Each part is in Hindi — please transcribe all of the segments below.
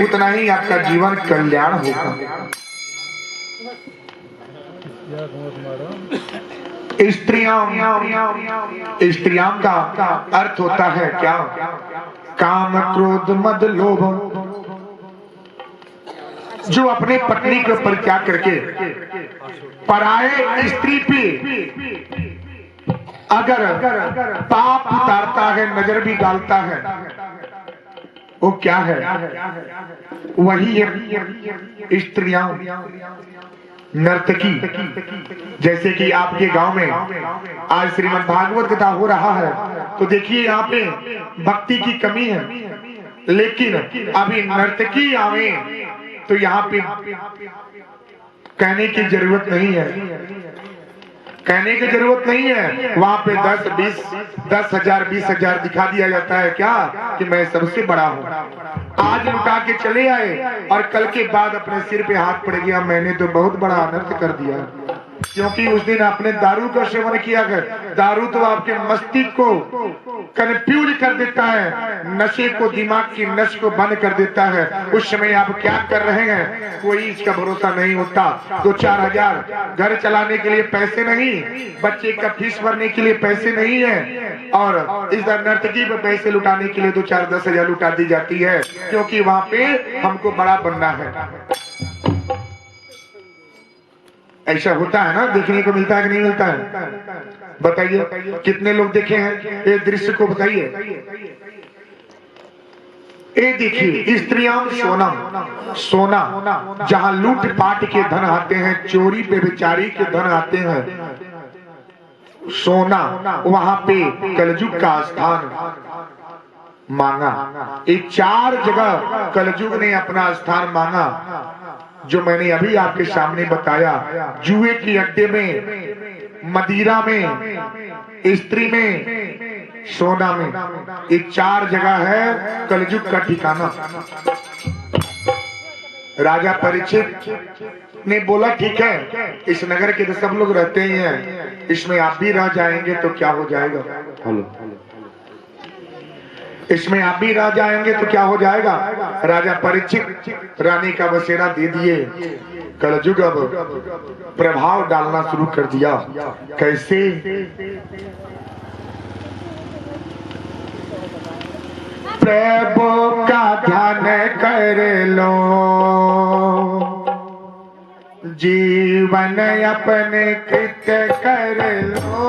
उतना ही आपका जीवन कल्याण होगा। स्त्रियां का अर्थ होता है क्या? काम, क्रोध, मद, लोभ, जो अपने पत्नी के ऊपर क्या करके पराये स्त्री पे अगर पाप उतारता है, नजर भी डालता है, वो क्या है? वही है स्त्रियां, नर्तकी। जैसे कि आपके गांव में आज श्रीमद् भागवत कथा हो रहा है, तो देखिए यहाँ पे भक्ति की कमी है, लेकिन अभी नर्तकी आवे तो यहाँ पे कहने की जरूरत नहीं है, कहने की जरूरत नहीं है। वहां पे 10,000 20,000 दिखा दिया जाता है क्या कि मैं सबसे बड़ा हूँ। आज लुटा के चले आए और कल के बाद अपने सिर पे हाथ पड़ गया, मैंने तो बहुत बड़ा अनर्थ कर दिया, क्योंकि उस दिन आपने दारू का सेवन किया कर। दारू तो आपके मस्तिष्क को कंफ्यूज कर देता है, नशे को, दिमाग की नस को बंद कर देता है। उस समय आप क्या कर रहे हैं, कोई इसका भरोसा नहीं होता। 2-4 हजार घर चलाने के लिए पैसे नहीं, बच्चे का फीस भरने के लिए पैसे नहीं है, और इस नर्तकी पे पैसे लुटाने के लिए 2-4-10 हजार लुटा दी जाती है, क्योंकि वहां पे हमको बड़ा बनना है। ऐसा होता है ना, देखने को मिलता है कि नहीं मिलता है? बताइए कितने लोग देखे हैं ये दृश्य को, बताइए। ये देखिए स्त्रियां सोना जहां लूट पाट के धन आते हैं, चोरी पे बेचारी के धन आते हैं, सोना वहां पे कलयुग का स्थान मांगा। ये 4 जगह कलयुग ने अपना स्थान मांगा, जो मैंने अभी आपके सामने बताया। जुए की अड्डे में, मदिरा में, स्त्री में, सोना में, ये 4 जगह है कलयुग का ठिकाना। राजा परीक्षित ने बोला ठीक है, इस नगर के तो सब लोग रहते ही हैं, इसमें आप भी रह जाएंगे तो क्या हो जाएगा? इसमें आप भी रह जाएंगे तो क्या हो जाएगा? राजा परीक्षित रानी का बसेरा दे दिए। कलयुग अब प्रभाव डालना शुरू कर दिया। कैसे? प्रभु का ध्यान कर लो, जीवन अपने कृत्य कर लो।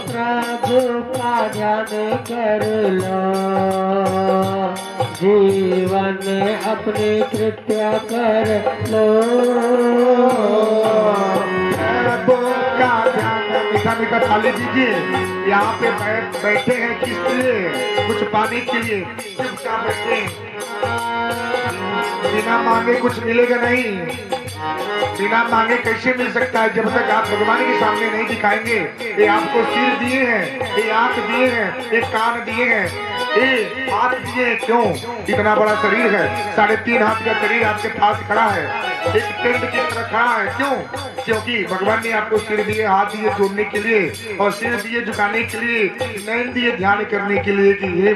प्रभु का ध्यान कर लो, जीवन अपने कृत्य कर लो। प्रभु का ध्यान, मीठा मीठा थाली दीजिए। यहाँ पे बैठे हैं किस लिए? कुछ पाने के लिए। चुपचाप बैठे, बिना मांगे कुछ मिलेगा नहीं। बिना मांगे कैसे मिल सकता है? जब तक आप भगवान के सामने नहीं दिखाएंगे। ये आपको सिर दिए हैं, ये आंख दिए हैं, ये कान दिए हैं, ये हाथ दिए हैं। क्यों? इतना बड़ा शरीर है, 3.5 हाथ का शरीर आपके पास खड़ा है, एक टेंट की तरह खड़ा है। क्यों? क्योंकि भगवान ने आपको सिर दिए, हाथ दिए जोड़ने के लिए, और सिर दिए झुकाने के लिए, नैन दिए ध्यान करने के लिए कि ये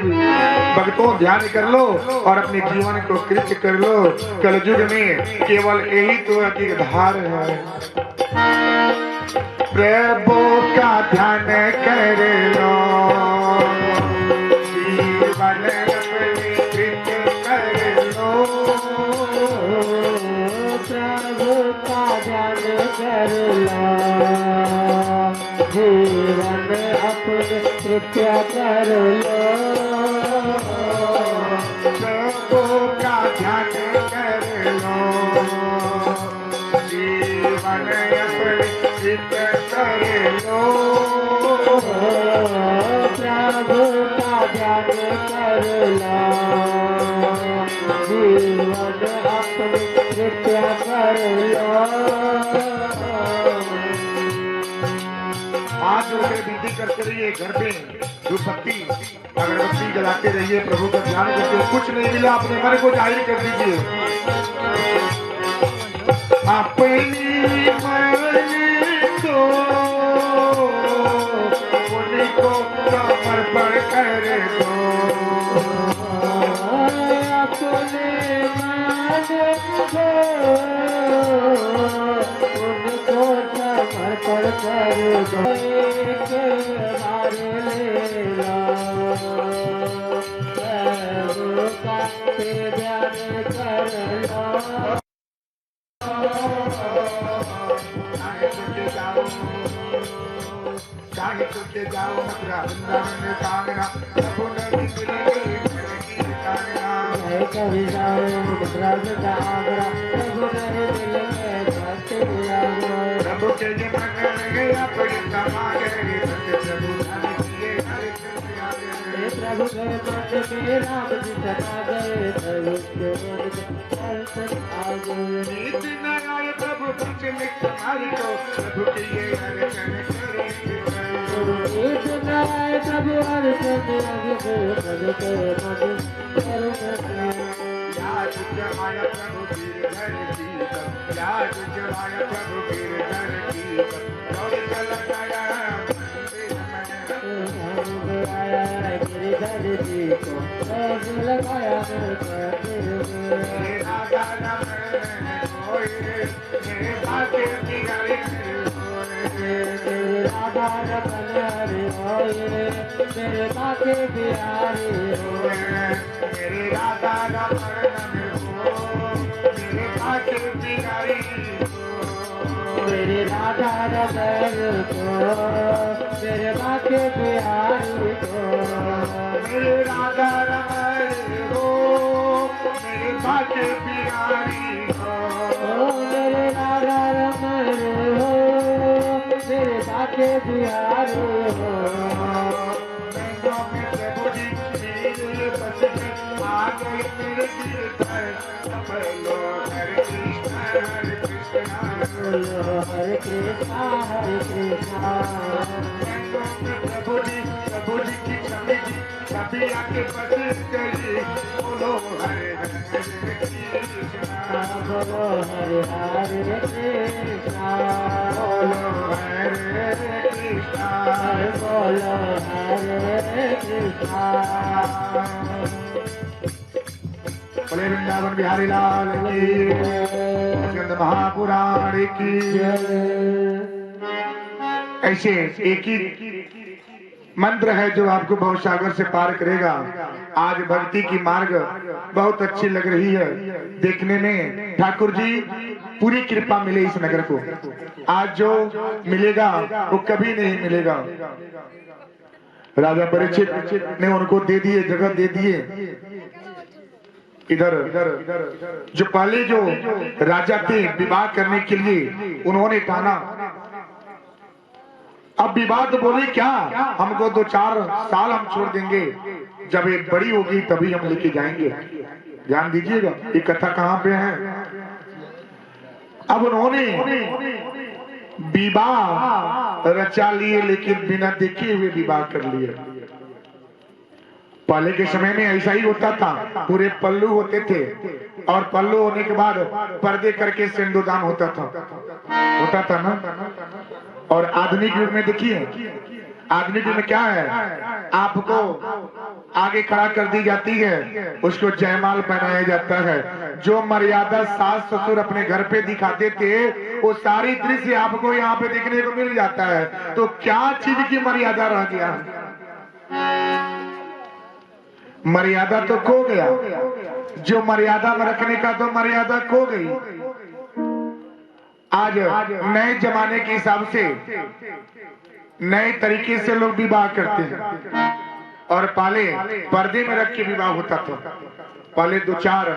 भक्तों ध्यान कर लो और अपने जीवन को कृत्य कर लो। कलयुग में केवल यही तो अधिकार है। प्रभु का ध्यान कर लो, जीवन अपने कृत्य कर लो। प्रभु का ध्यान कर लो, जीवन अपने कृत्य कर लो। प्रभु का ध्यान कर लो, जीवन अपने कृत्य कर लो। प्रभु का ध्यान कर लो, जीवन अपने कृत्य कर लो। हाथ जोड़ के विनती करते रहिए, घर पे धूपबत्ती अगरबत्ती जलाते रहिए, प्रभु का ध्यान करते रहिए। कुछ नहीं मिला अपने मन को जाहिर कर दीजिए। अपनी मन को उनको समर्पण कर दो, पर कर लो एक बार ले लो प्रभु का ध्यान कर लो चाहे तुझे जाओ मथुरा वृंदावन में कांगना प्रभु नहीं मिलेगी जय कवि जाओ ब्रज का आगरा प्रभु नहीं मिलेंगे भक्ति आगरा प्रभु के जन्म गया प्रभु मांगे प्रभु धन किए हरे प्रभु के मंद में राम जी सदा गए प्रभु के दर्शन आ गए नीति न आए प्रभु पंच लिख हरि को प्रभु के ये हरे करे नीत नाय प्रभु हर चंद लगे प्रभु के मंद याद जमाया प्रभु गिरधर की याद जमाया प्रभु गिरधर की और चलताया गिरिधर जी को लगाया मेरे राधा रमण होए मेरे बाके बिगाड़ी मेरे राधा रमन हरे होए मेरे बाके बिहारी होए मेरे राधा रमण हो मेरे बाके बिगाड़ी मेरे राधा रमन को मेरे बाके बिहारी को मेरे राधा रमण हो मेरे बाके बिगाड़ी मेरे राधा रमन हो मेरे बाके बिहारी हो प्रभु जी मेरे बस में आ गए मेरे दिल पर बोलो हरे कृष्ण बोलो हरे कृष्णा प्रभु जी की छवि जी छवि आके बस गई बोलो हरे कृष्णा बोलो हरे हरे कृष्णा बोलो हरे कृष्णा बोलो हरे कृष्णा बोले वृंदावन बिहारी लाल की स्कंद महापुराण की ऐसे एक ही मंत्र है जो आपको बहुत सागर से पार करेगा। आज भक्ति की मार्ग बहुत अच्छी लग रही है देखने में। ठाकुर जी पूरी कृपा मिले इस नगर को। आज जो मिलेगा वो कभी नहीं मिलेगा। राजा परीक्षित ने उनको दे दिए, जगह दे दिए। इधर जो पहले जो राजा थे विवाह करने के लिए उन्होंने ठाना अब विवाह तो बोले क्या, हमको 2-4 साल हम छोड़ देंगे, जब एक बड़ी होगी तभी हम लेके जाएंगे। ध्यान दीजिएगा ये कथा कहाँ पे है। अब उन्होंने विवाह रचा लिए लेकिन बिना देखे हुए विवाह कर लिए। पहले के समय में ऐसा ही होता था, पूरे पल्लू होते थे और पल्लू होने के बाद पर्दे करके सिंदूरदान होता था ना। और आधुनिक युग में देखिए, आधुनिक युग में क्या है, आपको आगे खड़ा कर दी जाती है, उसको जयमाल पहनाया जाता है। जो मर्यादा सास ससुर अपने घर पे दिखाते थे वो सारी दृश्य आपको यहाँ पे देखने को मिल जाता है। तो क्या चीज की मर्यादा रह गया? मर्यादा तो खो गया। जो मर्यादा में रखने का तो मर्यादा खो गई। आज नए जमाने के हिसाब से नए तरीके से लोग विवाह करते हैं और पहले पर्दे में रख के विवाह होता था। पहले 2-4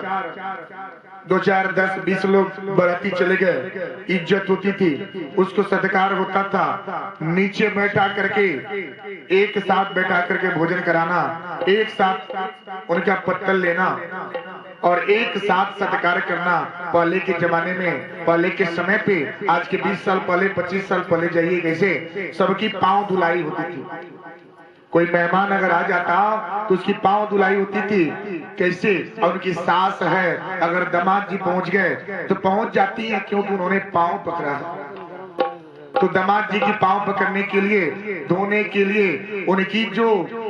10-20 लोग बराती चले गए, इज्जत होती थी, उसको सत्कार होता था। नीचे बैठा करके एक साथ बैठा करके भोजन कराना, एक साथ उनका पत्तल लेना और एक साथ सत्कार करना। पहले के जमाने में, पहले के समय पे, आज के 20 साल पहले 25 साल पहले जाइए कैसे सबकी पांव धुलाई होती थी। कोई मेहमान अगर आ जाता तो उसकी पांव धुलाई होती थी कैसे। और उनकी सास है, अगर दामाद जी पहुंच गए तो पहुंच जाती है क्योंकि उन्होंने पांव पकड़ा है। तो दामाद जी की पांव पकड़ने के लिए, धोने के लिए, उनकी जो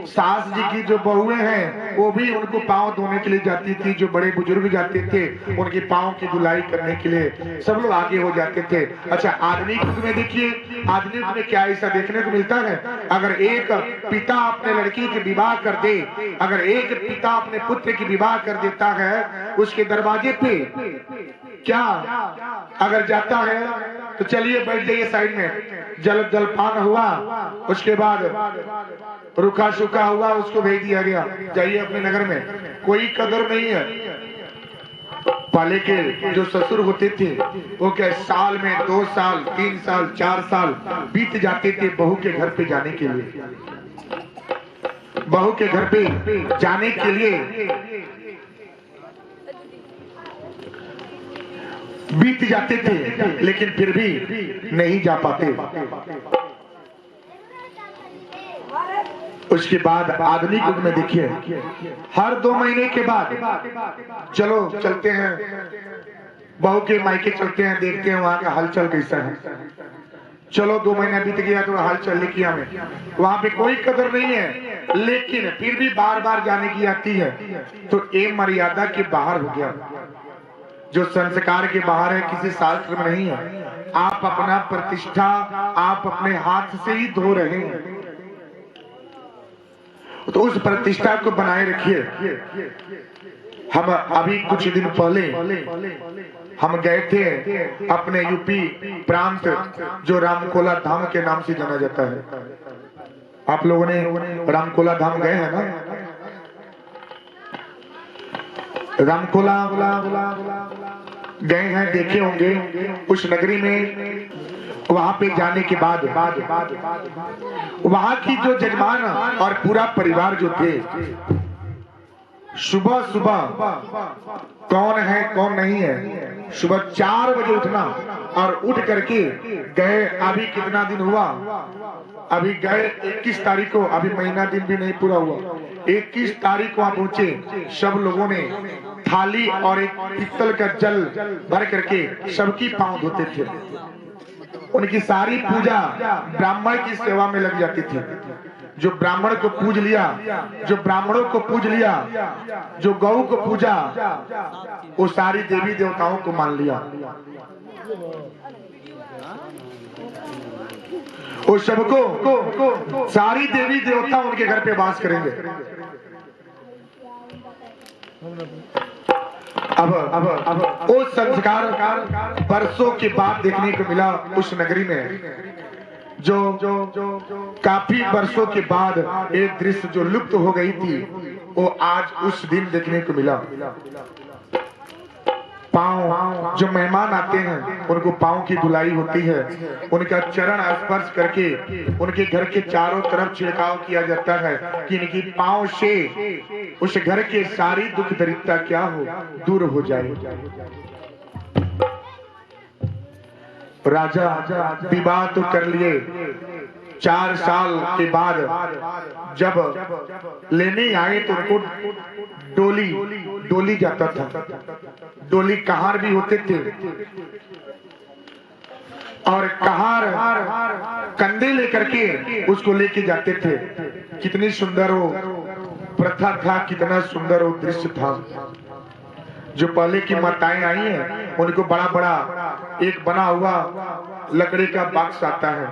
सास जी की जो बहुएं हैं वो भी उनको पांव धोने के लिए जाती थी। जो बड़े बुजुर्ग जाते थे उनके पांव की धुलाई करने के लिए सब लोग आगे हो जाते थे। अच्छा, आधुनिक युग में देखिए, आधुनिक युग में क्या ऐसा देखने को मिलता है, अगर एक पिता अपने लड़की की विवाह कर दे, अगर एक पिता अपने पुत्र की विवाह कर देता है, उसके दरवाजे पे क्या अगर जाता है तो चलिए बैठ जाइए साइड में, जलपान हुआ, उसके बाद रुखा सूखा हुआ, उसको भेज दिया गया, जाइए अपने नगर में। कोई कदर नहीं है। पहले के जो ससुर होते थे वो क्या साल में 2 साल 3 साल 4 साल बीत जाते थे बहू के घर पे जाने के लिए, बहू के घर पे जाने के लिए बीत जाते थे, लेकिन फिर भी नहीं जा पाते। उसके बाद आधुनिक युग में देखिए, हर 2 महीने के बाद चलो चलते हैं बहू के मायके, चलते हैं, देखते हैं वहां का हलचल कैसा है। चलो 2 महीना बीत गया तो हलचल लेके हमें, वहां पे कोई कदर नहीं है, लेकिन फिर भी बार बार जाने की आती है, तो ये मर्यादा के बाहर हो गया, जो संस्कार के बाहर है, किसी शास्त्र में नहीं है। आप अपना प्रतिष्ठा आप अपने हाथ से ही धो रहे हैं, तो उस प्रतिष्ठा को बनाए रखिए। हम अभी कुछ दिन पहले हम गए थे अपने यूपी प्रांत, जो रामकोला धाम के नाम से जाना जाता है। आप लोगों ने रामकोला धाम गए हैं ना? रामकोला गए हैं, देखे होंगे। उस नगरी में वहां पे जाने के बाद वहां की जो जजमान और पूरा परिवार जो थे, सुबह सुबह कौन है कौन नहीं है, सुबह 4 बजे उठना और उठ करके गए। अभी कितना दिन हुआ, अभी गए 21 तारीख को, अभी महीना दिन भी नहीं पूरा हुआ। 21 तारीख को वहां पहुंचे, सब लोगों ने थाली और एक पीतल का जल भर करके सबकी पांव धोते थे। उनकी सारी पूजा ब्राह्मण की सेवा में लग जाती थी। जो ब्राह्मण को पूज लिया, जो ब्राह्मणों को पूज लिया, जो गौ को पूजा, वो सारी देवी देवताओं को मान लिया। वो सबको सारी देवी देवता उनके घर पे वास करेंगे। अब वो संस्कार बरसों के बाद देखने को मिला उस नगरी में, जो काफी वर्षों के बाद एक दृश्य जो लुप्त हो गई थी, वो आज उस दिन देखने को मिला। पांव, जो मेहमान आते हैं उनको पांव की धुलाई होती है, उनका चरण स्पर्श करके उनके घर के चारों तरफ छिड़काव किया जाता है कि इनकी पांव से उस घर के सारी दुख दरिद्रता क्या हो दूर हो जाए। राजा विवाह तो कर लिए, 4 साल के बाद जब लेने आए तो उनको डोली जाता था। डोली कहार भी होते थे, और कहार कंधे लेकर के उसको लेके जाते थे। कितनी सुंदर वो प्रथा था, कितना सुंदर वो दृश्य था। जो पहले की माताएं आई हैं उनको बड़ा बड़ा एक बना हुआ लकड़ी का बॉक्स आता है,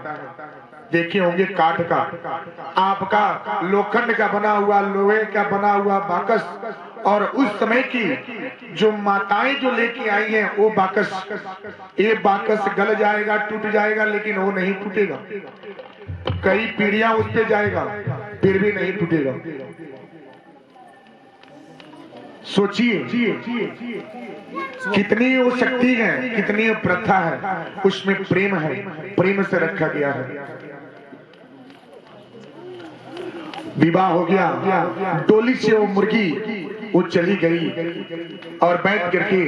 देखे होंगे, काठ का, आपका लोखंड का बना हुआ, लोहे का बना हुआ बाकस। और उस समय की जो माताएं जो लेके आई हैं वो बाकस, ये बाकस गल जाएगा, टूट जाएगा, लेकिन वो नहीं टूटेगा। कई पीढ़ियां उस पे जाएगा फिर भी नहीं टूटेगा। सोचिए कितनी वो शक्ति है, कितनी वो प्रथा है, उसमें प्रेम है, प्रेम से रखा गया है। विवाह हो गया, डोली से वो मुर्गी वो चली गई और बैठ करके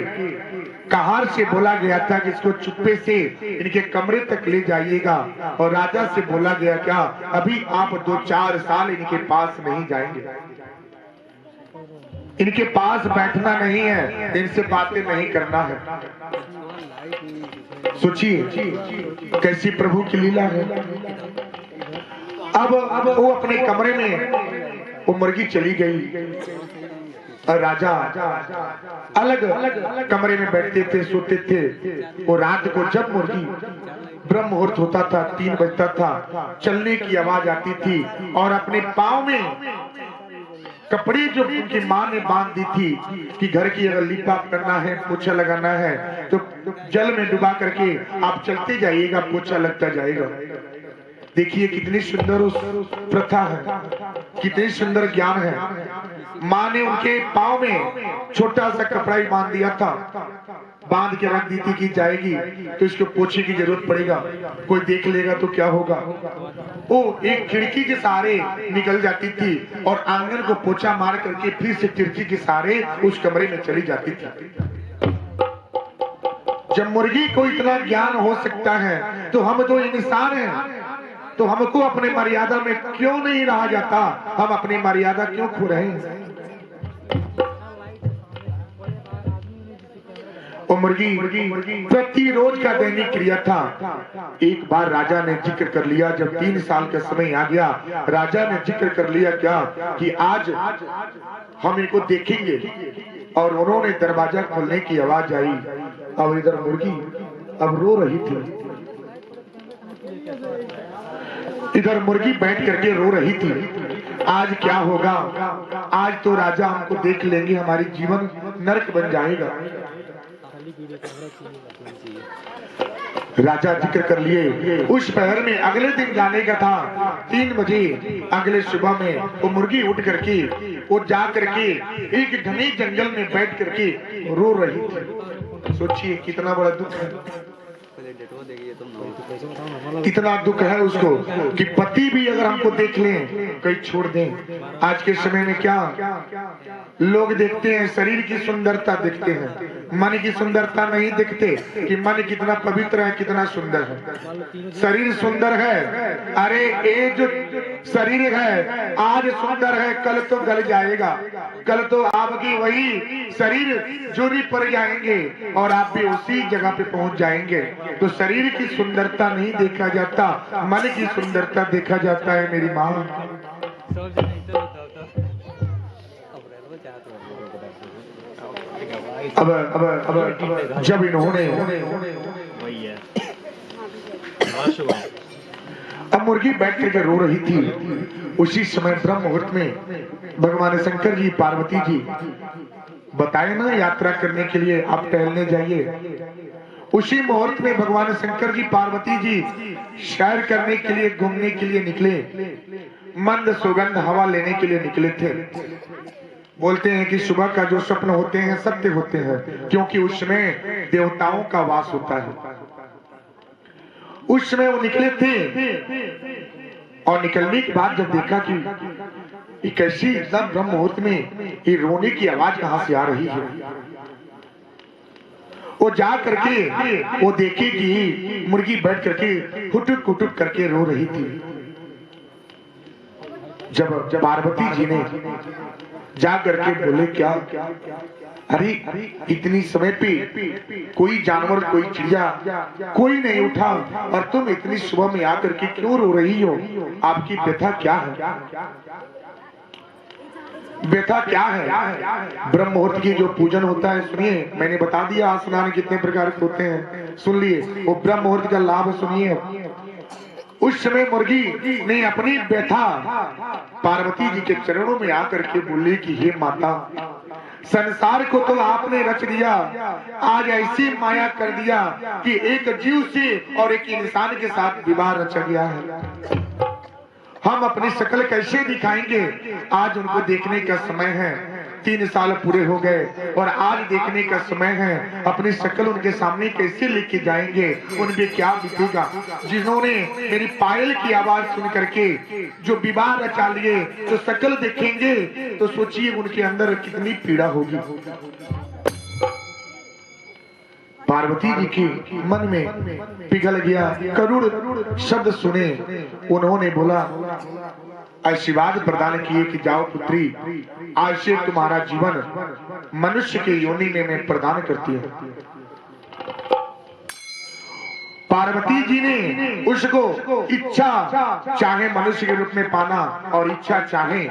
कहार से बोला गया था कि इसको चुप्पे से इनके कमरे तक ले जाइएगा। और राजा से बोला गया क्या, अभी आप 2-4 साल इनके पास नहीं जाएंगे, इनके पास बैठना नहीं है, इनसे बातें नहीं करना है। सोचिए कैसी प्रभु की लीला है। अब वो अपने कमरे में वो मुर्गी चली गई और राजा अलग अलग कमरे में बैठते थे, सोते थे। वो रात को जब मुर्गी ब्रह्म मुहूर्त होता था, 3 बजता था, चलने की आवाज आती थी और अपने पाँव में कपड़े जो उनकी माँ ने बांध दी थी कि घर की अगर लिपाप करना है, पोछा लगाना है तो जल में डुबा करके आप चलते जाइएगा, पोछा लगता जाएगा। देखिए कितनी सुंदर उस प्रथा है, कितनी सुंदर ज्ञान है। माँ ने उनके पाँव में छोटा सा कपड़ा ही बांध दिया था, बांध के रख दी थी कि जाएगी तो इसको पोछे की जरूरत पड़ेगा, कोई देख लेगा तो क्या होगा। वो एक खिड़की के सहारे निकल जाती थी और आंगन को पोछा मार करके फिर से खिड़की के सहारे उस कमरे में चली जाती थी। जब मुर्गी को इतना ज्ञान हो सकता है तो हम तो इंसान हैं, तो हमको अपने मर्यादा में क्यों नहीं रहा जाता? हम अपनी मर्यादा क्यों खो रहे हैं? वो मुर्गी प्रतिरोज का दैनिक क्रिया था। एक बार राजा ने जिक्र कर लिया, जब 3 साल का समय आ गया, राजा ने जिक्र कर लिया क्या कि आज हम इनको देखेंगे। और उन्होंने दरवाजा खोलने की आवाज आई और इधर मुर्गी अब रो रही थी, इधर मुर्गी बैठ करके रो रही थी। आज क्या होगा? आज तो राजा हमको देख लेंगे, हमारी जीवन नरक बन जाएगा। राजा जिक्र कर लिए उस शहर में अगले दिन जाने का था। 3 बजे अगले सुबह में वो मुर्गी उठ करके वो जा करके एक घने जंगल में बैठ करके रो रही थी। सोचिए कितना बड़ा दुख है, कितना दुख है उसको कि पति भी अगर हमको देख लें कहीं छोड़ दें। आज के समय में क्या लोग देखते हैं? शरीर की सुंदरता देखते हैं, मन की सुंदरता नहीं देखते कि मन कितना पवित्र है, कितना सुंदर है। शरीर सुंदर है, अरे ये जो शरीर है आज सुंदर है, कल तो गल जाएगा, कल तो आपकी वही शरीर जोरी पर जाएंगे और आप भी उसी जगह पे पहुंच जाएंगे। तो शरीर की सुंदरता नहीं देखा जाता, मन की सुंदरता देखा जाता है मेरी माँ। अब जब इन्होंने अब मुर्गी बैठ करके रो रही थी, उसी समय ब्रह्म मुहूर्त में भगवान शंकर जी, पार्वती जी बताए ना यात्रा करने के लिए आप टहलने जाइए। उसी मुहूर्त में भगवान शंकर जी, पार्वती जी सैर करने के लिए, घूमने के लिए निकले, मंद सुगंध हवा लेने के लिए निकले थे। बोलते हैं कि सुबह का जो स्वप्न होते हैं सत्य होते हैं, क्योंकि उसमें देवताओं का वास होता है। उस समय वो निकले थे और निकलने के बाद जब देखा कि कैसी एकदम ब्रह्म मुहूर्त में ये रोने की आवाज कहां से आ रही है, वो जा करके वो देखे कि मुर्गी बैठ करके हुटुक हुटुक करके रो रही थी। जब पार्वती जी ने जा करके बोले क्या, अरे इतनी समय पे कोई जानवर, कोई चिड़िया कोई नहीं उठा और तुम इतनी सुबह में आकर के क्यों रो रही हो? आपकी व्यथा क्या है? व्यथा क्या है? ब्रह्म मुहूर्त की जो पूजन होता है, सुनिए, मैंने बता दिया स्नान कितने प्रकार के होते हैं, सुन लिए। वो ब्रह्म मुहूर्त का लाभ सुनिए। उस समय मुर्गी ने अपनी व्यथा पार्वती जी के चरणों में आकर के बोली कि हे माता, संसार को तो आपने रच दिया, आज ऐसी माया कर दिया कि एक जीव से और एक इंसान के साथ विवाह रचा गया है। हम अपनी शक्ल कैसे दिखाएंगे? आज उनको देखने का समय है, 3 साल पूरे हो गए और आज देखने का समय है। अपनी शक्ल उनके सामने कैसे लेके जाएंगे? उन पे क्या बीतेगा? जिन्होंने मेरी पायल की आवाज सुन करके जो विवाह रचा लिए, तो शक्ल देखेंगे तो सोचिए उनके अंदर कितनी पीड़ा होगी। पार्वती जी के मन में पिघल गया, करुण शब्द सुने। उन्होंने बोला, आशीर्वाद प्रदान किए कि जाओ पुत्री, आज से तुम्हारा जीवन मनुष्य के योनि में मैं प्रदान करती हूँ। पार्वती जी ने उसको इच्छा चाहे मनुष्य के रूप में पाना और इच्छा चाहे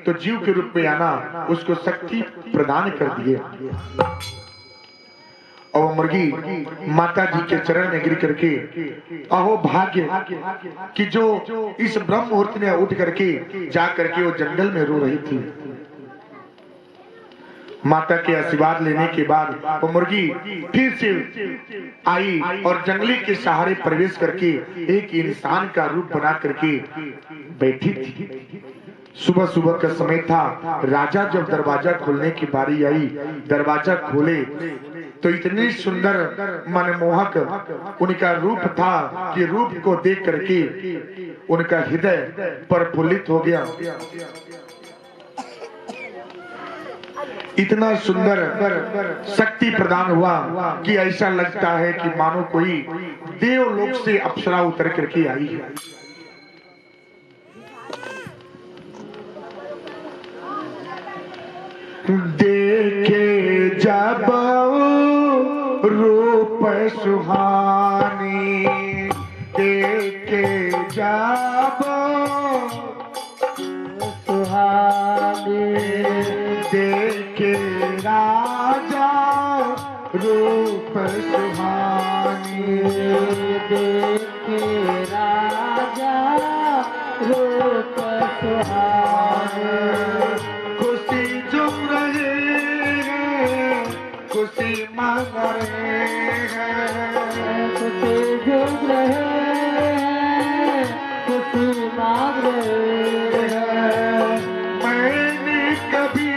तो जीव के रूप में आना, उसको शक्ति प्रदान कर दिए। और वो मुर्गी माता जी के चरण में गिर करके अहो भाग्य कि जो इस ब्रह्म मुहूर्त में उठ करके जा करके वो जंगल में रो रही थी। माता के आशीर्वाद लेने के बाद वो मुर्गी फिर से आई और जंगली के सहारे प्रवेश करके एक इंसान का रूप बना करके बैठी थी। सुबह सुबह का समय था। राजा जब दरवाजा खोलने की बारी आई, दरवाजा खोले तो इतनी सुंदर मनमोहक उनका रूप था कि रूप को देख करके उनका हृदय प्रफुल्लित हो गया। इतना सुंदर शक्ति प्रदान हुआ कि ऐसा लगता है कि मानो कोई देवलोक से अप्सरा उतर करके आई है। देखे जब रूप सुहानी, देखे जब सुहानी, देखे राजा रूप सुहानी, देखे राजा रूप सुहानी। खुशी झूम रहे हैं, खुशी मांग रहे हैं, खुशी झूम रहे हैं, खुशी मांग रहे हैं। मैंने कभी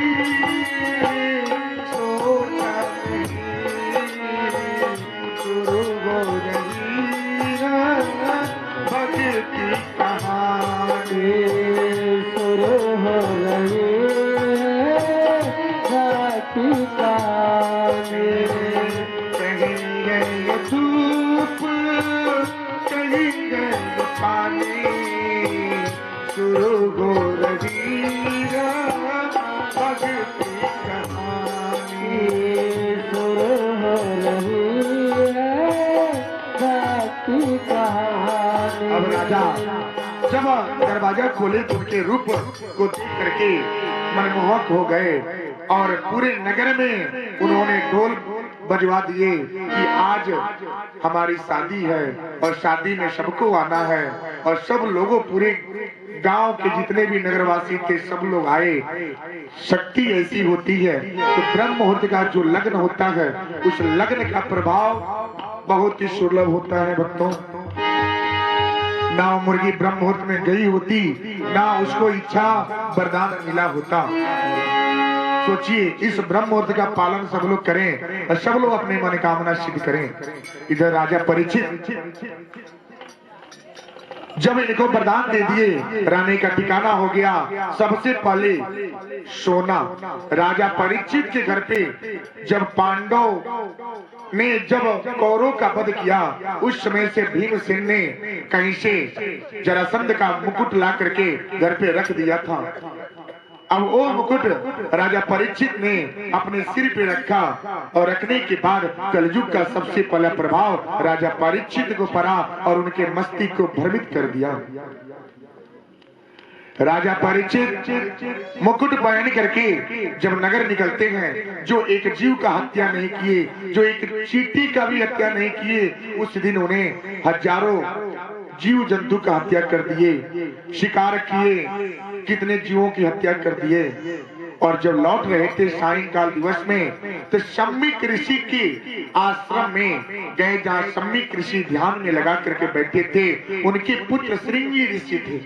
सोचा नहीं शुरू हो रही है भक्ति कहानी, शुरू हो रही है भक्ति कहानी। कहीं गए धूप, कहीं गए पानी, शुरू हो रही है भक्ति कहानी। शुरू हो रही है भक्ति कहानी। अब राजा जब दरवाजा खोले तो उनके रूप को देख करके मनमोहक हो गए और पूरे नगर में उन्होंने ढोल बजवा दिए कि आज हमारी शादी है और शादी में सबको आना है। और सब लोगों, पूरे गांव के जितने भी नगरवासी थे सब लोग आए। शक्ति ऐसी होती है तो ब्रह्म मुहूर्त का जो लग्न होता है उस लग्न का प्रभाव बहुत ही दुर्लभ होता है भक्तों। ना मुर्गी ब्रह्म मुहूर्त में गई होती, ना उसको इच्छा वरदान मिला होता। सोचिए, इस ब्रह्म मुहूर्त का पालन सब लोग करें और सब लोग अपनी मनोकामना सिद्ध करें। इधर राजा परीक्षित जब इनको वरदान दे दिए, रहने का ठिकाना हो गया। सबसे पहले सोना। राजा परीक्षित के घर पे जब पांडव ने जब कौरवों का वध किया, उस समय से भीमसेन ने कहीं से जरासंध का मुकुट ला करके घर पे रख दिया था। अब वो मुकुट राजा परीक्षित ने अपने सिर पे रखा और रखने के बाद कलयुग का सबसे पहला प्रभाव राजा परीक्षित को पड़ा और उनके मस्तिष्क को भ्रमित कर दिया। राजा परीक्षित मुकुट पहन करके जब नगर निकलते हैं, जो एक जीव का हत्या नहीं किए, जो एक चींटी का भी हत्या नहीं किए, उस दिन उन्हें हजारों जीव जंतु का हत्या कर दिए, शिकार किए, कितने जीवों की हत्या कर दिए। और जब लौट रहे थे सायंकाल दिवस में, तो सम्मिक ऋषि के आश्रम में गए, जहाँ सम्मिक ऋषि ध्यान में लगा करके बैठे थे। उनके पुत्र श्रृंगी ऋषि थे।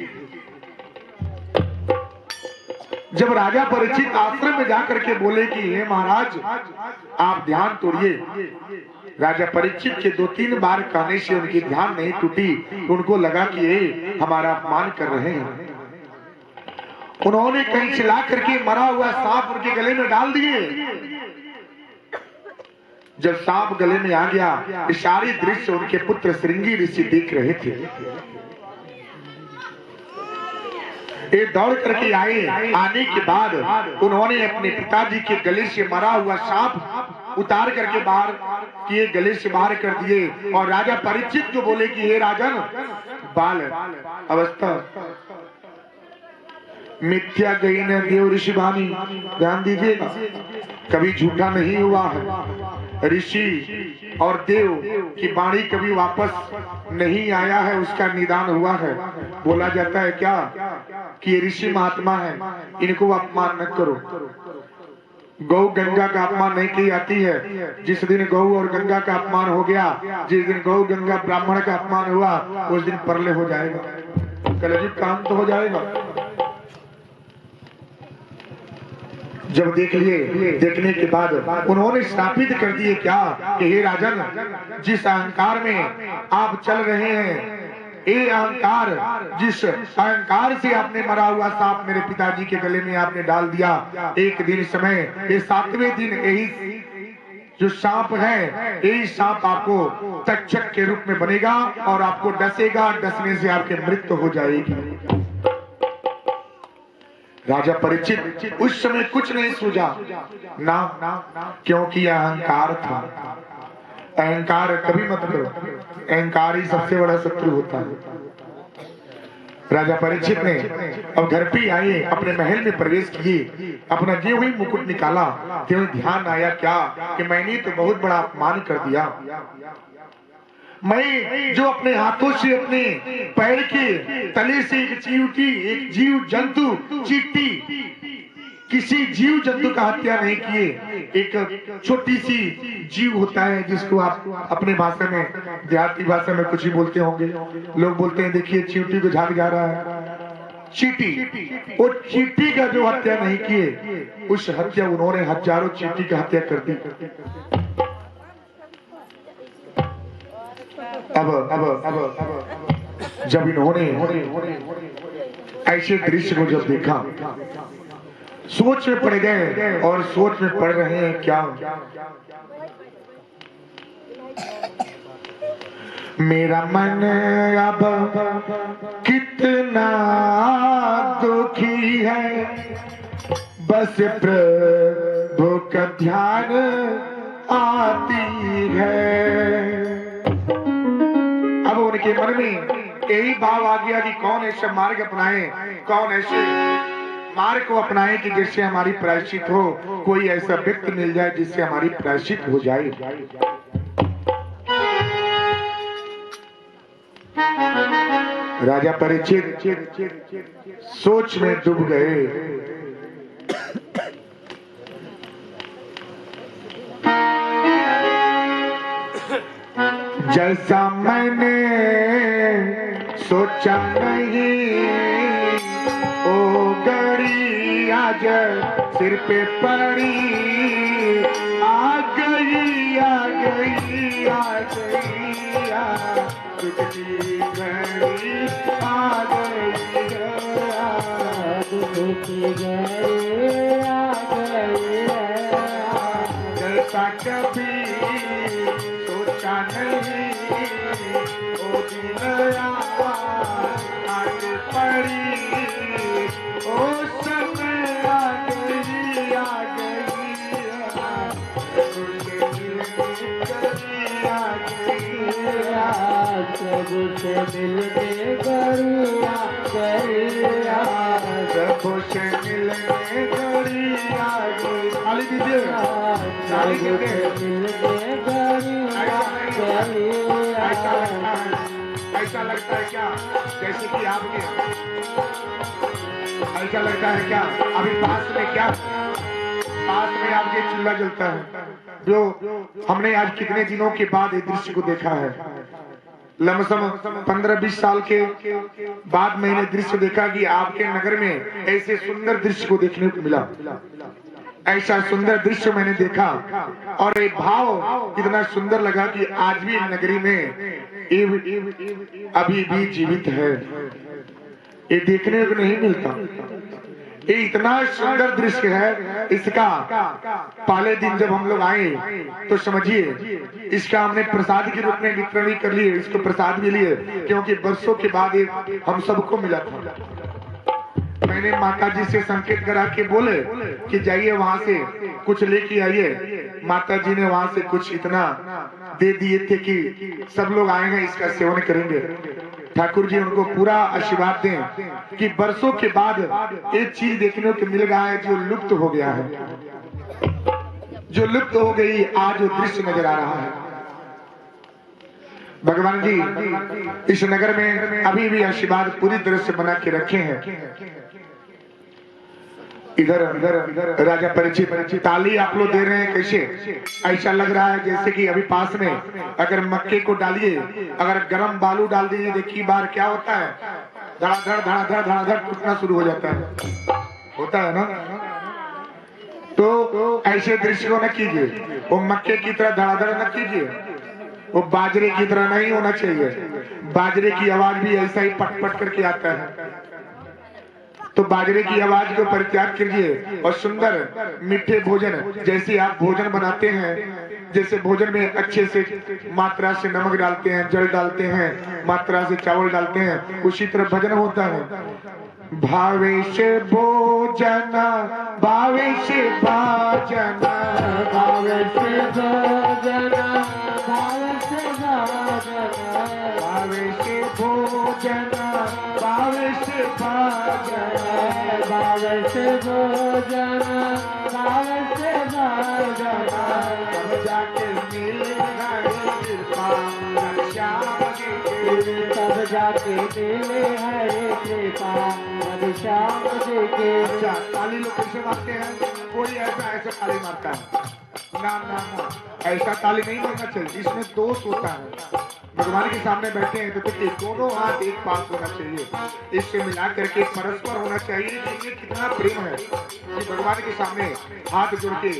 जब राजा परीक्षित आश्रम में जाकर के बोले कि हे महाराज, आप ध्यान तोड़िए। राजा परीक्षित के 2-3 बार कहने से उनकी ध्यान नहीं टूटी। उनको लगा कि ये हमारा अपमान कर रहे हैं। उन्होंने कहीं चिल्ला करके मरा हुआ सांप उनके गले में डाल दिए। जब सांप गले में आ गया, सारे दृश्य उनके पुत्र श्रृंगी ऋषि देख रहे थे। ये दौड़ करके आए। आने के बाद उन्होंने अपने पिताजी के गले से मरा हुआ सांप उतार करके बाहर किए, गले से बाहर कर दिए। और राजा परीक्षित को बोले कि हे राजन, बाल अवस्था मिथ्या गई न देव ऋषि वाणी, ध्यान दीजिएगा, कभी झूठा नहीं हुआ है। ऋषि और देव की वाणी कभी वापस नहीं आया है, उसका निदान हुआ है। बोला जाता है क्या कि ये ऋषि महात्मा है, इनको अपमान न करो। गौ गंगा का अपमान नहीं की जाती है। जिस दिन गौ और गंगा का अपमान हो गया, जिस दिन गौ गंगा ब्राह्मण का अपमान हुआ, उस दिन परले हो जाएगा, कलयुग काम तो हो जाएगा। जब देख लिए, देखने के बाद उन्होंने स्थापित कर दिए क्या कि हे राजन, जिस अहंकार में आप चल रहे हैं, ये अहंकार, जिस अहंकार से आपने मरा हुआ सांप मेरे पिताजी के गले में आपने डाल दिया, एक दिन समय, ये 7वें दिन यही जो सांप है, यही सांप आपको तक्षक के रूप में बनेगा और आपको डसेगा, डसने से आपकी मृत्यु हो जाएगी। राजा परीक्षित उस समय कुछ नहीं सूझा ना, क्योंकि अहंकार था। अहंकार कभी मत करो, अहंकार ही सबसे बड़ा शत्रु होता है। राजा परीक्षित ने अब घर पे आए, अपने महल में प्रवेश किए, अपना जो ही मुकुट निकाला, तो ध्यान आया क्या कि मैंने तो बहुत बड़ा अपमान कर दिया। मैं जो अपने हाथों से अपने पैर के तले से एक चींटी, एक जीव जंतु, चींटी, किसी जीव जंतु का हत्या नहीं किए। एक छोटी सी जीव होता है जिसको आप अपने भाषा में, देहाती भाषा में कुछ ही बोलते होंगे, लोग बोलते हैं देखिए चींटी को झाग जा रहा है, चींटी। वो चींटी का जो हत्या नहीं किए, उस हत्या उन्होंने हजारों चींटी की हत्या कर दी। अब जब इन्होंने ऐसे दृश्य को जब देखा, सोच में पड़ गए, और सोच में पड़ रहे हैं क्या, मेरा मन अब कितना दुखी है, बस प्रभु का ध्यान आती है। अब उनके मन में यही भाव आ गया कि कौन ऐसा मार्ग अपनाए, कौन ऐसे मार्ग को अपनाए कि जिससे हमारी प्रायश्चित हो, कोई ऐसा व्यक्ति मिल जाए जिससे हमारी प्रायश्चित हो जाए। राजा परीक्षित सोच में डूब गए। जैसा मैंने सोचा नहीं, ओ गड़ी आज सिर पे पड़ी, आ गई आ गई आ गई आ गई घड़ी, आ गई जैसा कभी सोचा नहीं, ओ दिल आज पड़ी, ओ समय आ गई आ गई आ सबसे मिलने गरिया गरिया, सबसे मिलने गरिया खाली दीजिए, मिलने गरिया गरिया। ऐसा लगता है क्या जैसे कि आपके, ऐसा लगता है क्या अभी पास में, क्या पास में आपके चूल्हा जलता है, जो हमने आज कितने दिनों के बाद इस दृश्य को देखा है। लमसम 15-20 साल के बाद मैंने दृश्य देखा कि आपके नगर में ऐसे सुंदर दृश्य को देखने को मिला। ऐसा सुंदर दृश्य मैंने देखा और एक भाव इतना सुंदर लगा कि आज भी नगरी में अभी भी जीवित है, ये देखने को नहीं मिलता। ये इतना सुंदर दृश्य है, इसका पहले दिन जब हम लोग आए तो समझिए इसका हमने प्रसाद के रूप में वितरण भी कर लिए, इसको प्रसाद भी लिए, क्योंकि वर्षों के बाद हम सबको मिला था। मैंने माता जी से संकेत करा के बोले कि जाइए वहां से कुछ लेके आइए। माता जी ने वहां से कुछ इतना दे दिए थे कि सब लोग आए हैं इसका सेवन करेंगे। ठाकुर जी उनको पूरा आशीर्वाद दें कि बरसों के बाद एक चीज देखने को मिल रहा है जो लुप्त हो गया है, जो लुप्त हो गई, आज वो दृश्य नजर आ रहा है। भगवान जी इस नगर में अभी भी आशीर्वाद पूरी तरह से बना के रखे हैं। इधर इधर राजा परिचित ताली आप लोग दे रहे हैं, कैसे ऐसा लग रहा है जैसे कि अभी पास में अगर मक्के को डालिए, अगर गरम बालू डाल दीजिए, देखिए बार क्या होता है, धड़ाधड़ धड़ाधड़ धड़ाधड़ टूटना शुरू हो जाता है, होता है ना। तो ऐसे दृश्य को न कीजिए, वो मक्के की तरह धड़ाधड़ न कीजिए, वो बाजरे की तरह नहीं होना चाहिए। बाजरे की आवाज भी ऐसा ही पट पट करके आता है, तो बाजरे की आवाज को परित्याग कीजिए और सुंदर मीठे भोजन, जैसे आप भोजन बनाते हैं, जैसे भोजन में अच्छे से मात्रा से नमक डालते हैं, जल डालते हैं, मात्रा से चावल डालते हैं, उसी तरह भजन होता है। भावेश भोजन भावेश भाजन भावेश भोजन भावेश भाजन भावेश भोजन भावेश भाजन भावेश भोजन भावेश भाजन तब जाके मिले हरि कृपा श्याम जी के, तब जाके मिले हरे कृपा श्याम जी के। अच्छा ताली लोग कैसे मारते हैं? कोई ऐसा ऐसा ताली मारता है ना ना ना, ऐसा ताली नहीं मारना चाहिए, इसमें दोष होता है। भगवान के सामने बैठे हैं तो देखिए दोनों हाथ एक पास होना चाहिए, इससे मिला करके परस्पर होना चाहिए कि ये कितना प्रेम है कि भगवान के सामने हाथ जोड़ के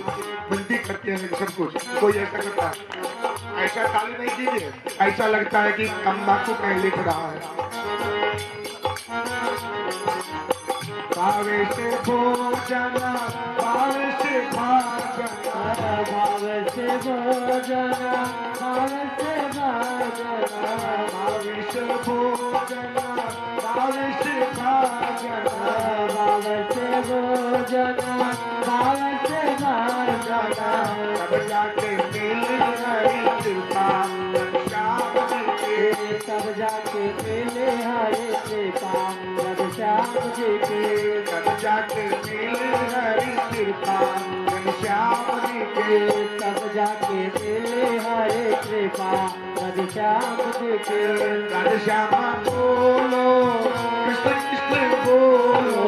विनती करते हैं सब कुछ। कोई ऐसा करता है, ऐसा ताली नहीं कीजिए, ऐसा लगता है कि तंबाकू कहीं लिख रहा है। भावेश भोजन भावेश भाजन भावेश भोजन भावेश भाजन भावेश भोजन भावेश भाजन भावेश भोजन भावेश भाजन तब जाके मिले हरि कृपा श्याम जी के, तब जाके मिले हरे कृपा श्याम जी के। तब जाके मिले हरि कृपा श्याम जी के। तब जाके मिले हरे कृपा श्याम जी के। राधे श्यामा बोलो कृष्ण कृष्ण बोलो,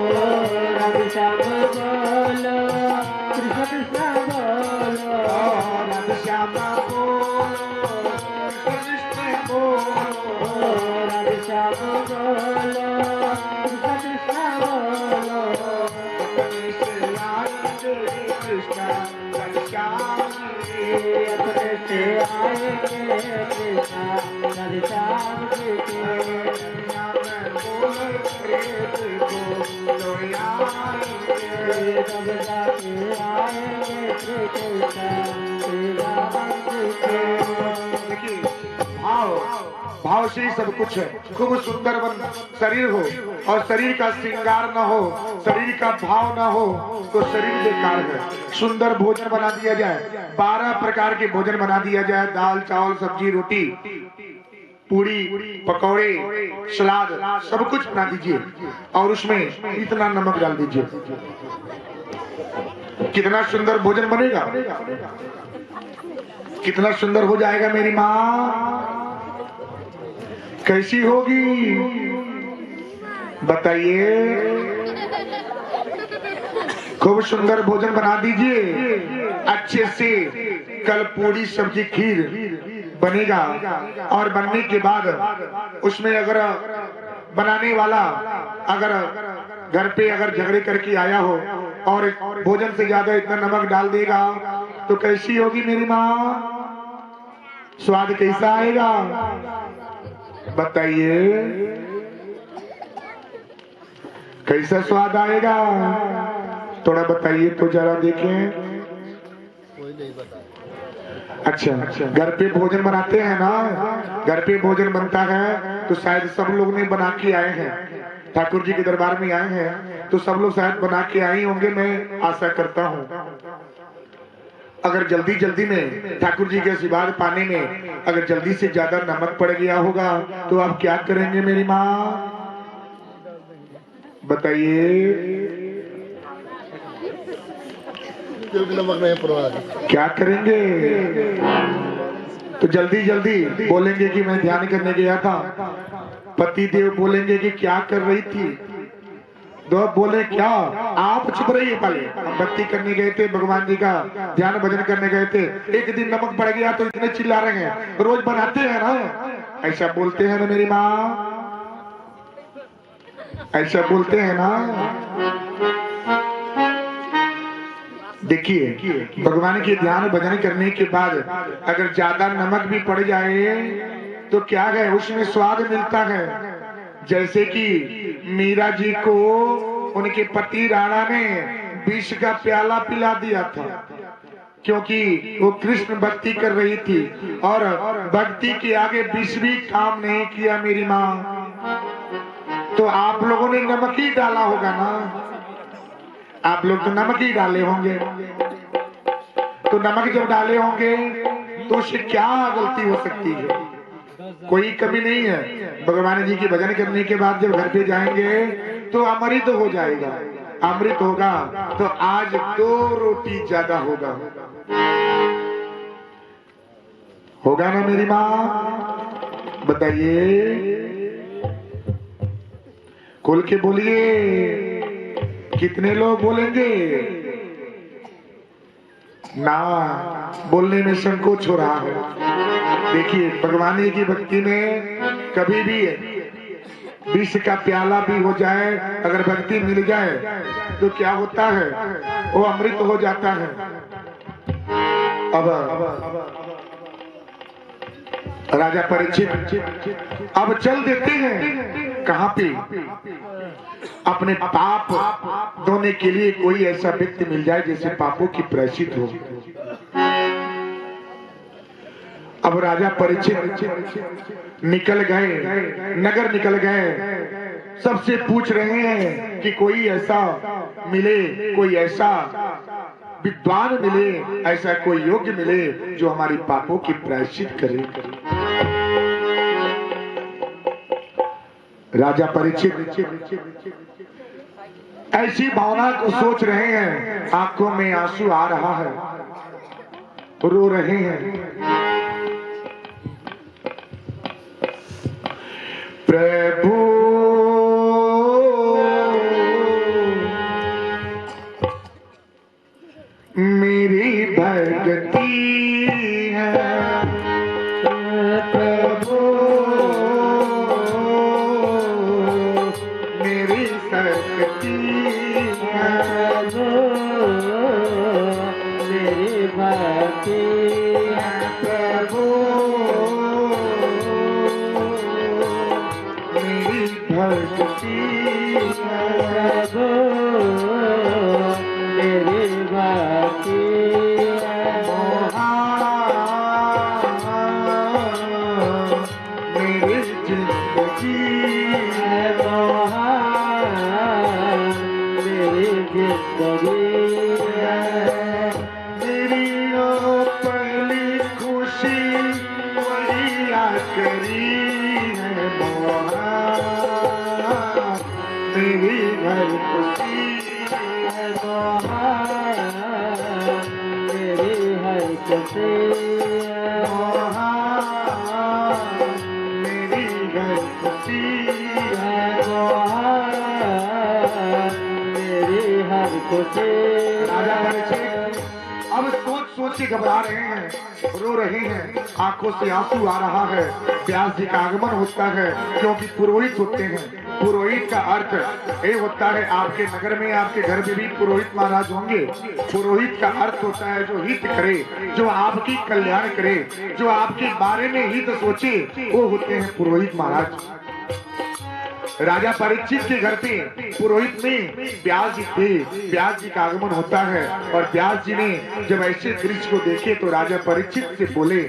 राधे श्याम बोलो कृष्ण कृष्ण बोलो, राधे श्यामा बोलो कृष्ण कृष्ण बोलो, राधे श्याम बोलो कृष्ण कृष्ण बोलो। अपने से आए कृष्ण राधे श्याम जी, अपने से आएंगे कृष्ण राधे श्याम जी के। तब जाके आएंगे कृष्ण श्री राम जी के। देखिए भाव भाव से ही सब कुछ है। खूब सुंदर शरीर हो और शरीर का श्रृंगार न हो, शरीर का भाव न हो तो शरीर बेकार है। सुंदर भोजन बना दिया जाए, 12 प्रकार के भोजन बना दिया जाए, दाल चावल सब्जी रोटी पूरी पकौड़े सलाद सब कुछ बना दीजिए और उसमें इतना नमक डाल दीजिए, कितना सुंदर भोजन बनेगा, कितना सुंदर हो जाएगा। मेरी माँ कैसी होगी बताइए। खूब सुंदर भोजन बना दीजिए अच्छे से, कल पूरी सब्जी खीर बनेगा और बनने के बाद उसमें अगर बनाने वाला अगर घर पे अगर झगड़े करके आया हो और भोजन से ज्यादा इतना नमक डाल देगा तो कैसी होगी मेरी माँ, स्वाद कैसा आएगा बताइए, कैसा स्वाद आएगा थोड़ा बताइए तो जरा देखें। कोई नहीं बता। अच्छा घर पे भोजन बनाते हैं ना, घर पे भोजन बनता है तो शायद सब लोग ने बना के आए हैं, ठाकुर जी के दरबार में आए हैं तो सब लोग शायद बना के आई होंगे, मैं आशा करता हूँ। अगर जल्दी जल्दी में ठाकुर जी के आशीर्वाद पाने में अगर जल्दी से ज्यादा नमक पड़ गया होगा तो आप क्या करेंगे मेरी माँ, बताइए नमक नहीं पड़वा, क्या करेंगे? तो जल्दी जल्दी बोलेंगे कि मैं ध्यान करने गया था, पति देव बोलेंगे कि क्या कर रही थी, दो बोले क्या, आप चुप रहिए, पहले हम भक्ति करने गए थे, भगवान जी का ध्यान भजन करने गए थे, एक दिन नमक पड़ गया तो इतने चिल्ला रहे हैं, रोज बनाते हैं ना, ऐसा बोलते हैं ना मेरी माँ, ऐसा बोलते हैं ना। देखिए भगवान के ध्यान भजन करने के बाद अगर ज्यादा नमक भी पड़ जाए तो क्या है, उसमें स्वाद मिलता है। जैसे कि मीरा जी को उनके पति राणा ने विष का प्याला पिला दिया था, क्योंकि वो कृष्ण भक्ति कर रही थी और भक्ति के आगे विष भी काम नहीं किया मेरी माँ। तो आप लोगों ने नमक ही डाला होगा ना, आप लोग तो नमक ही डाले होंगे, तो नमक जब डाले होंगे तो उससे क्या गलती हो सकती है, कोई कमी नहीं है। भगवान जी की भजन करने के बाद जब घर पे जाएंगे तो अमृत हो जाएगा, अमृत होगा तो आज 2 रोटी ज्यादा होगा, होगा ना मेरी माँ, बताइए खोल के बोलिए, कितने लोग बोलेंगे? ना बोलने में संकोच हो रहा है। देखिए भगवान जी की भक्ति में कभी भी विष का प्याला भी हो जाए, अगर भक्ति मिल जाए तो क्या होता है, वो अमृत हो जाता है। अब राजा परीक्षित अब चल देते हैं कहां पे, अपने पाप धोने के लिए कोई ऐसा व्यक्ति मिल जाए जिससे पापों की प्रायश्चित हो। अब राजा परीक्षित निकल गए, नगर निकल गए, सबसे पूछ रहे हैं कि कोई ऐसा मिले, कोई ऐसा विद्वान मिले, ऐसा कोई योग्य मिले जो हमारी पापों की प्रायश्चित करे। राजा परीक्षित ऐसी भावना को सोच रहे हैं, आंखों में आंसू आ रहा है, रो रहे हैं। प्रभु मेरी भक्ति है, प्रभु मेरी शक्ति है, मेरी भक्ति प्रभु मेरी भक्ति है, मेरी भक्ति मेरी जिंदगी मेरी जिंदगी मेरी ओ पहली खुशी वही आ करी है, मोहा मेरी हर खुशी मेरी हर खुशी मोहा मेरी हर खुशी मेरी हर खुशी। राजा परीक्षित अब सोच सोच के घबरा रहे हैं, रो रहे हैं, आंखों से आंसू आ रहा है। व्यास जी का आगमन होता है, क्योंकि पुरोहित होते हैं। पुरोहित का अर्थ ये होता है, आपके नगर में आपके घर में भी पुरोहित महाराज होंगे। पुरोहित का अर्थ होता है जो हित करे, जो आपकी कल्याण करे, जो आपके बारे में हित सोचे, वो होते हैं पुरोहित महाराज। राजा परीक्षित के घर पे पुरोहित में व्यास जी थे। व्यास जी का आगमन होता है और व्यास जी ने जब ऐसे दृश्य को देखे तो राजा परीक्षित से बोले,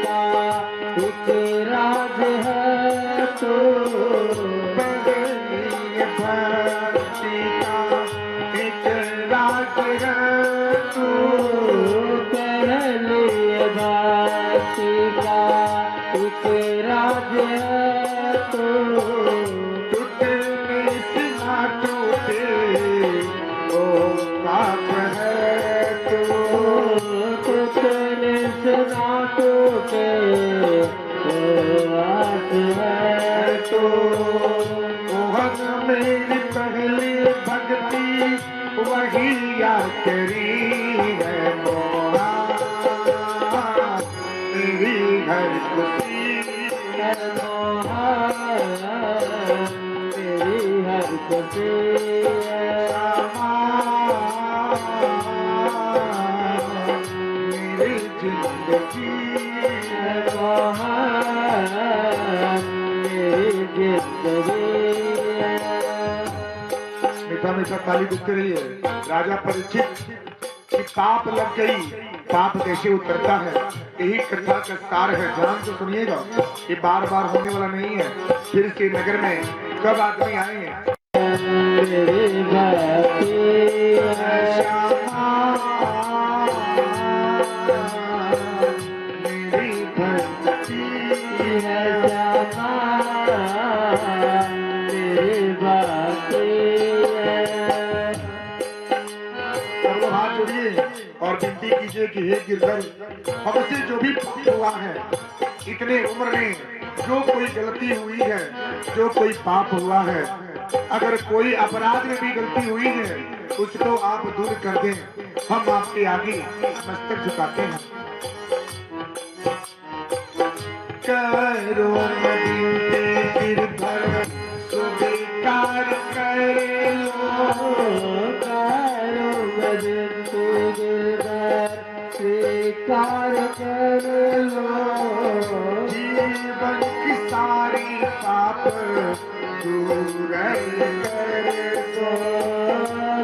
का एक राज है तो बदली भक्ति का एक राज है तू पहली भक्ति का एक राज है तो टूटने से ना टूटे ओ पाप है तो टूटने से ना टूटे आस है तो मोहन मेरी पहली भक्ति वही आखिरी है मोहा मेरी हर खुशी है मोहा मेरी हर खुशी मेरी जिंदगी है मोहा मेरी जिंदगी मीठा मीठा ताली बजती रही है। राजा परीक्षित की पाप लग गई, पाप कैसे उतरता है, यही कथा का सार है। ध्यान से सुनिएगा, ये बार बार होने वाला नहीं है। फिर से नगर में कब आदमी आए हैं? मेरी भक्ति है मेरी भक्ति है श्यामा मेरी भक्ति है। सब लोग हाथ जोड़िए और विनती कीजिए कि हे गिरधर, हमसे जो भी पाप हुआ है, इतने उम्र में जो कोई गलती हुई है, जो कोई पाप हुआ है, अगर कोई अपराध में भी गलती हुई है, उसको आप दूर कर दें। हम आपके आगे मस्तक झुकाते हैं। करो विनती गिरधर, स्वीकार कर लो। करो विनती गिरधर, स्वीकार कर लो। जीवन की सारी पाप दूर कर दो।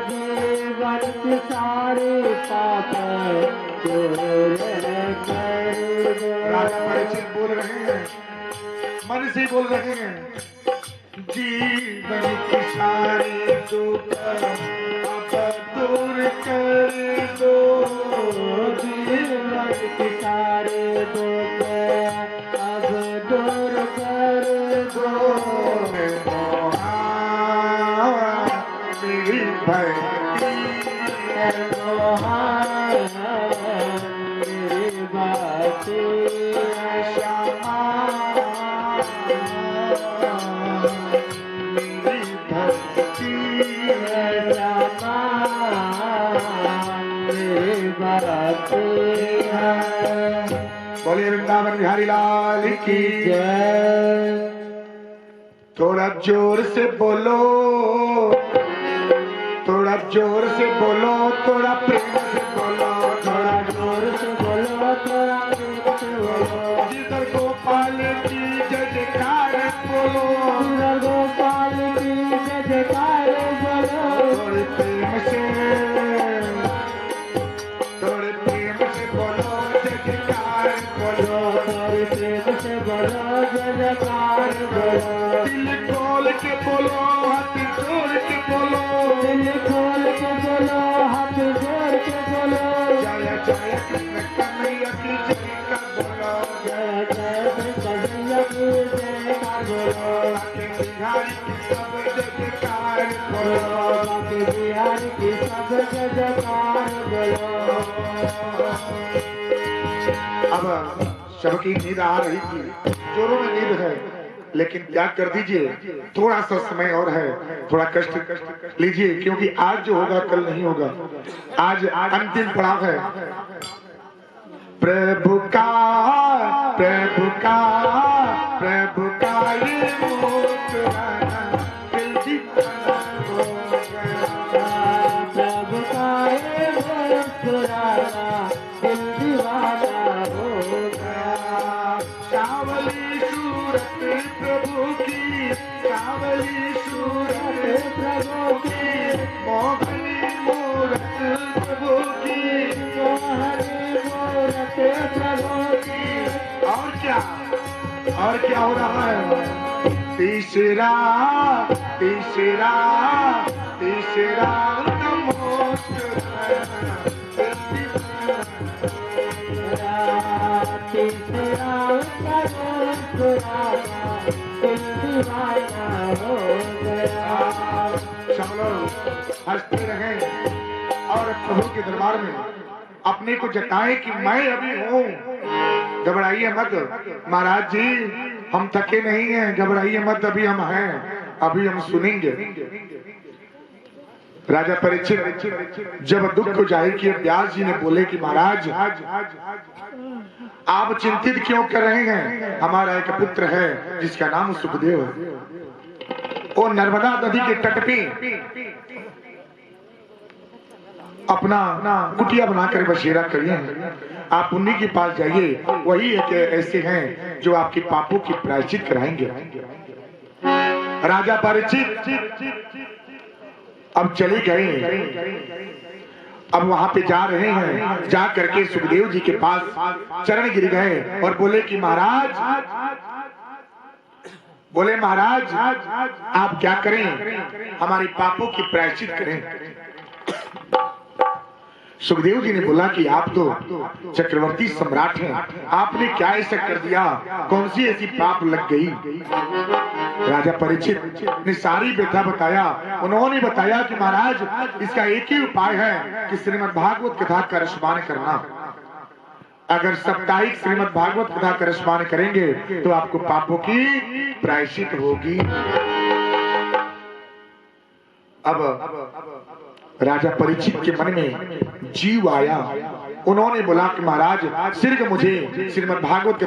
जीवन की सारे पाप दूर कर दो। राजा परीक्षित बोल रहे हैं, मन से बोल रहे हैं, जीवन की सारी दुख अब दूर कर दो। जीवन के सारे दुख अब दूर कर दो। मोहा मेरी भक्ति मोहा मेरी भक्ति श्यामा मेरी भक्ति श्यामा मेरी भक्ति है। बोलिए वृंदावन बिहारी लाल की जय। थोड़ा जोर से बोलो, थोड़ा जोर से बोलो, थोड़ा प्रेम से बोलो, थोड़ा जोर से बोलो, थोड़ा प्रेम से बोलो। जिधर गोपाल की जयकार बोलो, जिधर गोपाल की जयकार बोलो। थोड़े प्रेम से, थोड़े प्रेम से बोलो, जयकार बोलो, थोड़े प्रेम से बोलो, जयकार बोलो। दिल खोल के बोलो, हाथ जोड़ के बोलो, दिल खोल के बोलो, हाथ जोड़ के बोलो। जय जय कृष्ण कन्हैया की जय का बोलो, जय जय कन्हैया की जय का बोलो। बाके बिहारी की सब जयकार बोलो, बाके बिहारी की सब जयकार बोलो। अब सबकी नींद आ रही थी, जोरों में नींद है, लेकिन त्याग कर दीजिए, थोड़ा सा समय और है, थोड़ा कष्ट लीजिए, क्योंकि आज जो होगा कल नहीं होगा। आज अंतिम पड़ाव है। प्रभु का प्रभु का प्रभु का ये मुस्कुराना दिल दीवाना हो गया। प्रभु का ये मुस्कुराना दिल दीवाना हो गया। सावली सूरत प्रभु की, सावली सूरत प्रभु की, मोहनी मूरत प्रभु की, मोहनी मूरत प्रभु की, क्या हो रहा है? तीसरा तीसरा तीसरा चलो हंसते रहे और प्रभु के दरबार में अपने को जताए कि मैं अभी हूँ। घबराइए मत महाराज जी, हम थके नहीं हैं, घबराइए मत, अभी हम हैं, अभी हम सुनेंगे। राजा परीक्षित जब दुख को जाहिर किया, व्यास जी ने बोले कि महाराज आप चिंतित क्यों कर रहे हैं? हमारा एक पुत्र है जिसका नाम सुखदेव है, वो नर्मदा नदी के तट पे अपना कुटिया बनाकर बसेरा करिए। आप उन्हीं के पास जाइए, वही एक ऐसे हैं जो आपके पापों की प्रायश्चित कराएंगे। राजा परीक्षित अब चले गए, अब वहां पे जा रहे हैं, जा करके सुखदेव जी के पास चरण गिर गए और बोले कि महाराज आप क्या करें, हमारे पापों की प्रायश्चित करें। सुखदेव जी ने बोला कि आप तो चक्रवर्ती सम्राट हैं, आपने क्या ऐसा कर दिया, कौन सी ऐसी पाप लग गई? राजा परीक्षित ने सारी व्यथा बताया। उन्होंने बताया कि महाराज इसका एक ही उपाय है कि श्रीमद् भागवत कथा का रसपान करना। अगर साप्ताहिक श्रीमद् भागवत कथा का रसपान करेंगे तो आपको पापों की प्रायश्चित होगी। अब राजा परीक्षित के मन में जीव आया, उन्होंने बोला कि महाराज सिर्फ मुझे श्रीमद् भागवत